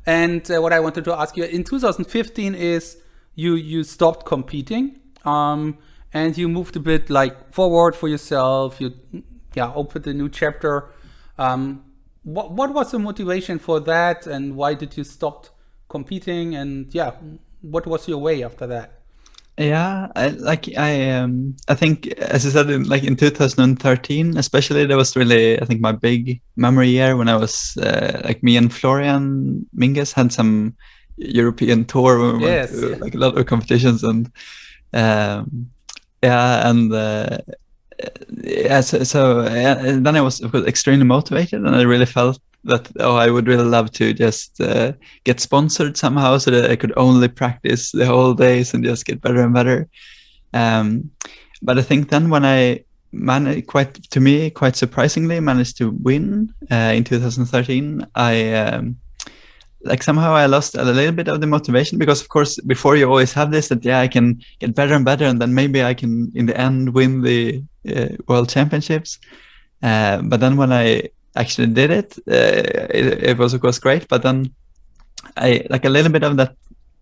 And what I wanted to ask you in 2015 is you stopped competing, and you moved a bit like forward for yourself. You opened a new chapter. What was the motivation for that, and why did you stop competing? And what was your way after that? Yeah, I think, as I said, in 2013, especially, that was really, I think, my big memory year when I was me and Florian Mingus had some European tour where we went Yes, to yeah. like a lot of competitions, and yeah, and and then I was, of course, extremely motivated, and I really felt that, I would really love to just get sponsored somehow so that I could only practice the whole days and just get better and better. But I think then when I quite surprisingly managed to win in 2013, somehow I lost a little bit of the motivation, because of course before you always have this that I can get better and better, and then maybe I can in the end win the world championships. But then when I actually did it, it was of course great, but then I like a little bit of that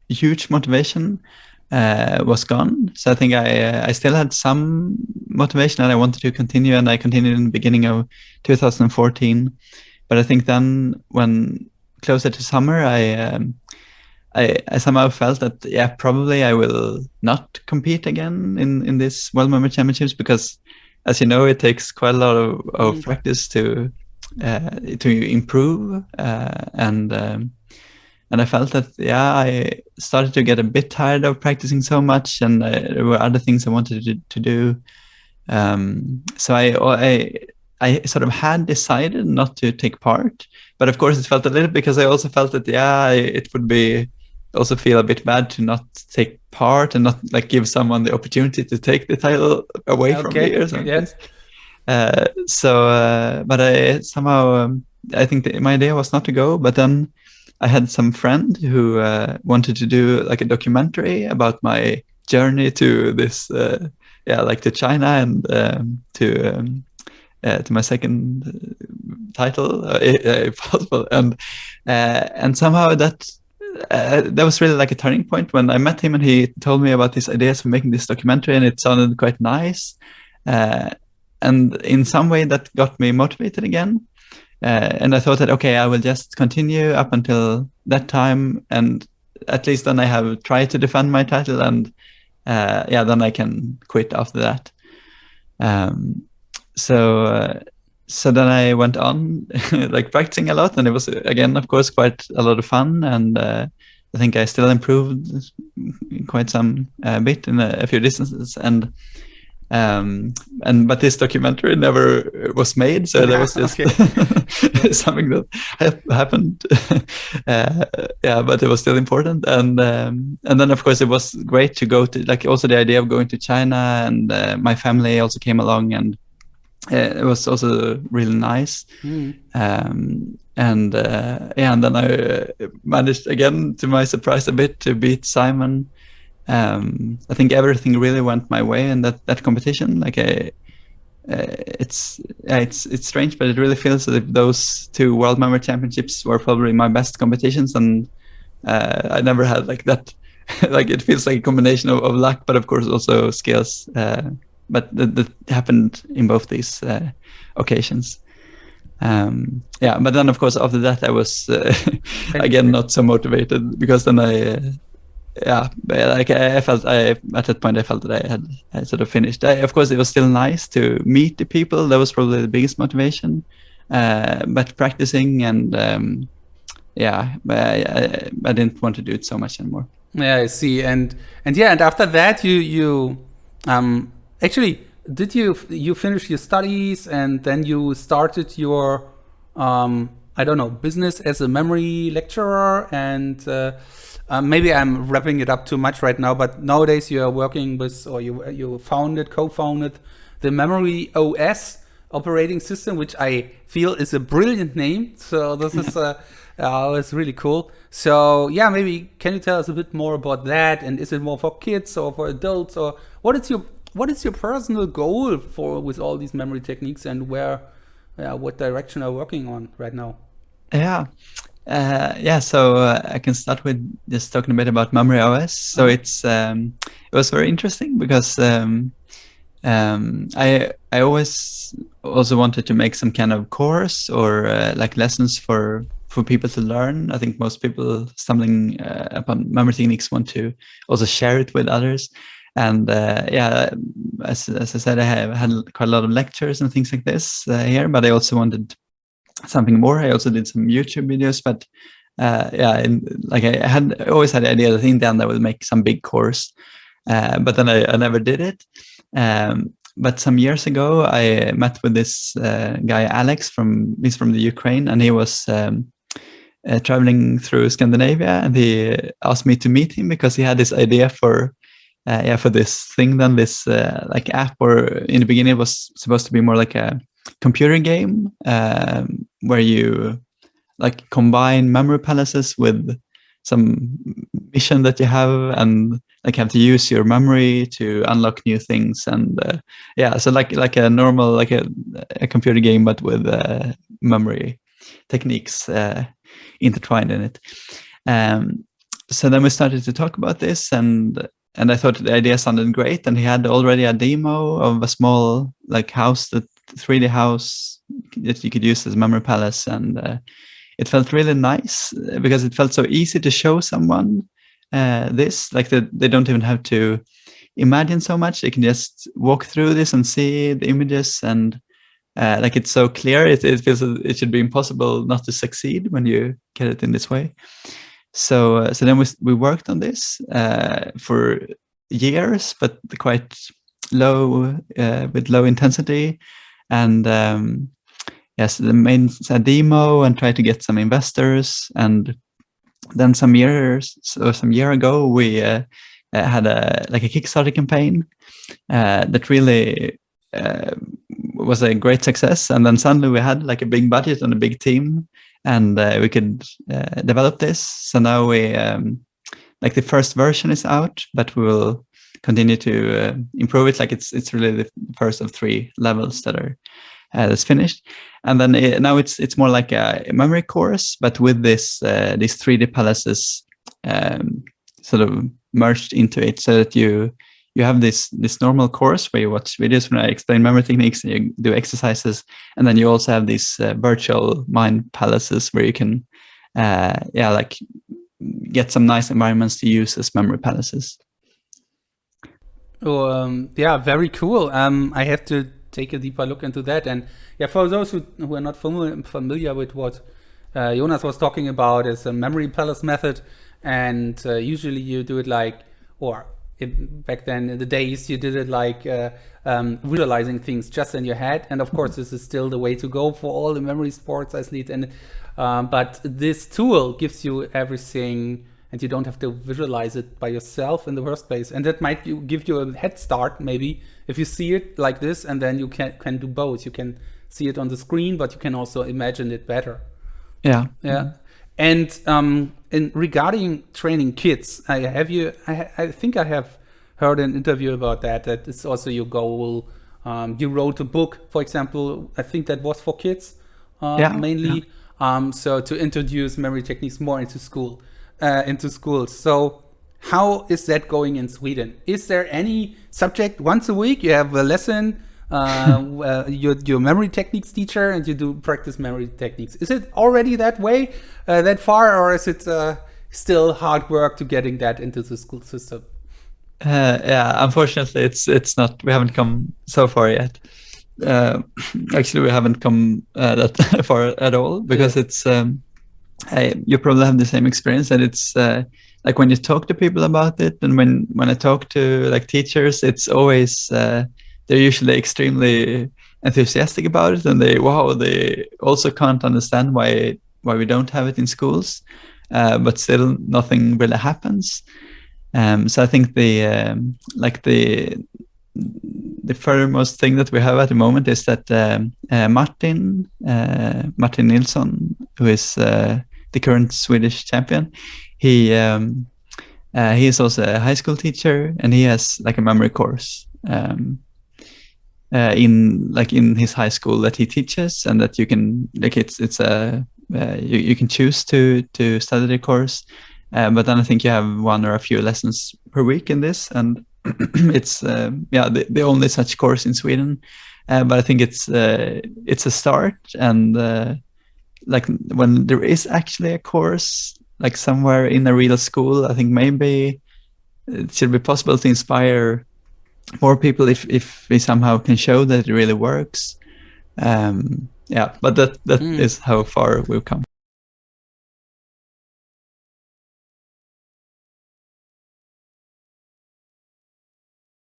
huge motivation was gone. So I think I still had some motivation and I wanted to continue, and I continued in the beginning of 2014. But I think then when closer to summer, I somehow felt that probably I will not compete again in this World Memory Championships, because, as you know, it takes quite a lot of practice to improve, and I felt that I started to get a bit tired of practicing so much, and there were other things I wanted to do. So I sort of had decided not to take part, but of course it felt a little, because I also felt that it would be also feel a bit bad to not take part and not like give someone the opportunity to take the title away from me or something. Yes. But I somehow I think my idea was not to go, but then I had some friend who wanted to do like a documentary about my journey to this, to China and to my second title, if possible, and somehow that was really like a turning point when I met him, and he told me about his ideas for making this documentary, and it sounded quite nice, and in some way that got me motivated again. And I thought that, okay, I will just continue up until that time, and at least then I have tried to defend my title, and then I can quit after that. So then I went on like practicing a lot, and it was again, of course, quite a lot of fun, and I think I still improved quite some bit in a few distances, but this documentary never was made, so that was just something that happened. But it was still important, and then of course it was great to go to, like, also the idea of going to China, and my family also came along, and it was also really nice. And then I managed again, to my surprise, a bit to beat Simon. I think everything really went my way in that competition. Like it's strange, but it really feels as if those two World Memory Championships were probably my best competitions, and I never had like that. Like, it feels like a combination of luck, but of course also skills. But that happened in both these occasions. But then of course after that I was again not so motivated, because then I felt at that point I felt that I sort of finished. Of course it was still nice to meet the people. That was probably the biggest motivation. But practicing and I didn't want to do it so much anymore. Yeah, I see. And after that you actually, did you finish your studies and then you started your I don't know, business as a memory lecturer? And maybe I'm wrapping it up too much right now, but nowadays you are working with, or you co-founded the MemoryOS operating system, which I feel is a brilliant name. So this is it's really cool. So yeah, maybe can you tell us a bit more about that? And is it more for kids or for adults, or what is your personal goal with all these memory techniques, and what direction are you working on right now? Yeah. Yeah, so I can start with just talking a bit about MemoryOS. So it was very interesting because I always also wanted to make some kind of course or like lessons for people to learn. I think most people stumbling upon memory techniques want to also share it with others. And yeah, as I said, I have had quite a lot of lectures and things like this here, but I also wanted something more. I also did some YouTube videos, but yeah, like I always had the idea that in the end I would make some big course, but then I never did it. But some years ago, I met with this guy Alex he's from the Ukraine, and he was traveling through Scandinavia, and he asked me to meet him because he had this idea for this thing, then this like app, or in the beginning it was supposed to be more like a computer game where you like combine memory palaces with some mission that you have, and like have to use your memory to unlock new things. And yeah, so like a normal, like a computer game, but with memory techniques intertwined in it. So then we started to talk about this, and I thought the idea sounded great. And he had already a demo of a small like house, that 3D house that you could use as memory palace, and it felt really nice because it felt so easy to show someone this. Like they don't even have to imagine so much; they can just walk through this and see the images, and like it's so clear. It feels it should be impossible not to succeed when you get it in this way. So then we worked on this for years, but quite low with low intensity, and yes, the main demo and try to get some investors. And then some year ago, we had a Kickstarter campaign that really was a great success. And then suddenly we had like a big budget and a big team, and we could develop this. So now we like the first version is out, but we will continue to improve it. Like it's really the first of 3 levels that are that's finished. And then now it's more like a memory course, but with this these 3D palaces sort of merged into it, so that you have this normal course where you watch videos when I explain memory techniques and you do exercises, and then you also have these virtual mind palaces where you can yeah, like get some nice environments to use as memory palaces. Oh, yeah, very cool. I have to take a deeper look into that. And yeah, for those who are not familiar with what Jonas was talking about, is a memory palace method. And usually you do it like, back then in the days, you did it like visualizing things just in your head. And of course, this is still the way to go for all the memory sports, I see it. And but this tool gives you everything, and you don't have to visualize it by yourself in the first place. And that might give you a head start, maybe, if you see it like this, and then you can do both. You can see it on the screen, but you can also imagine it better. Yeah. Yeah. And in regarding training kids, I think I have heard an interview about that. That is also your goal. You wrote a book, for example. I think that was for kids mainly. Yeah. So to introduce memory techniques more into schools. So how is that going in Sweden? Is there any subject once a week you have a lesson? Your memory techniques teacher, and you do practice memory techniques. Is it already that way, that far, or is it still hard work to getting that into the school system? Yeah, unfortunately, it's not. We haven't come so far yet. Actually, we haven't come that far at all, because it's. You probably have the same experience, and it's like when you talk to people about it, and when I talk to like teachers, it's always they're usually extremely enthusiastic about it, and they also can't understand why we don't have it in schools, but still nothing really happens. So I think the furthermost thing that we have at the moment is that Martin Nilsson, who is the current Swedish champion, he is also a high school teacher, and he has like a memory course. in his high school that he teaches, and that you can it's a you can choose to study the course, but then I think you have one or a few lessons per week in this, and it's the only such course in Sweden, but I think it's a start, and like when there is actually a course like somewhere in a real school, I think maybe it should be possible to inspire more people if we somehow can show that it really works. Yeah, but that is how far we've come.